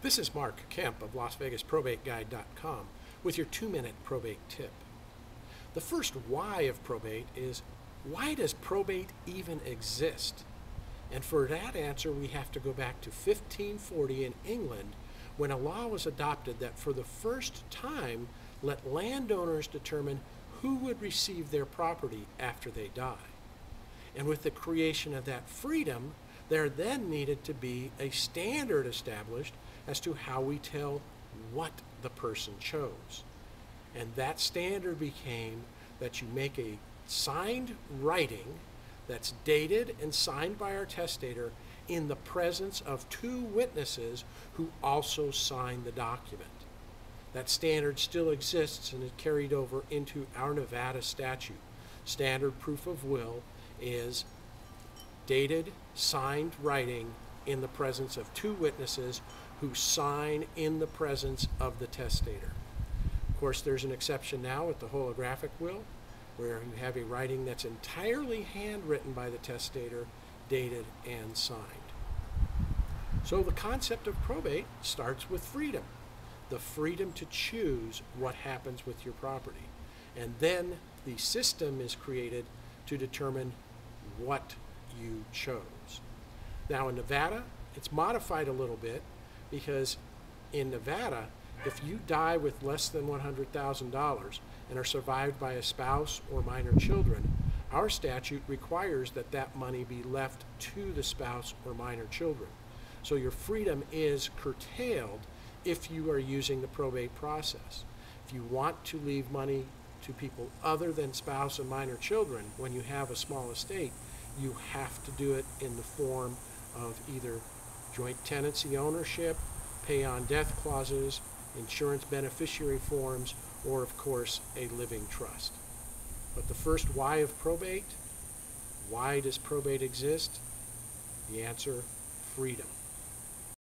This is Mark Kemp of LasVegasProbateGuide.com with your 2-minute probate tip. The first why of probate is, why does probate even exist? And for that answer, we have to go back to 1540 in England, when a law was adopted that for the first time let landowners determine who would receive their property after they die. And with the creation of that freedom, there then needed to be a standard established as to how we tell what the person chose. And that standard became that you make a signed writing that's dated and signed by our testator in the presence of 2 witnesses who also sign the document. That standard still exists and is carried over into our Nevada statute. Standard proof of will is dated, signed writing in the presence of 2 witnesses who sign in the presence of the testator. Of course, there's an exception now with the holographic will, where you have a writing that's entirely handwritten by the testator, dated and signed. So the concept of probate starts with freedom. The freedom to choose what happens with your property. And then the system is created to determine what you chose. Now in Nevada, it's modified a little bit, because in Nevada, if you die with less than $100,000 and are survived by a spouse or minor children, our statute requires that that money be left to the spouse or minor children. So your freedom is curtailed if you are using the probate process. If you want to leave money to people other than spouse and minor children when you have a small estate, you have to do it in the form of either joint tenancy ownership, pay on death clauses, insurance beneficiary forms, or of course a living trust. But the first why of probate, why does probate exist? The answer, freedom.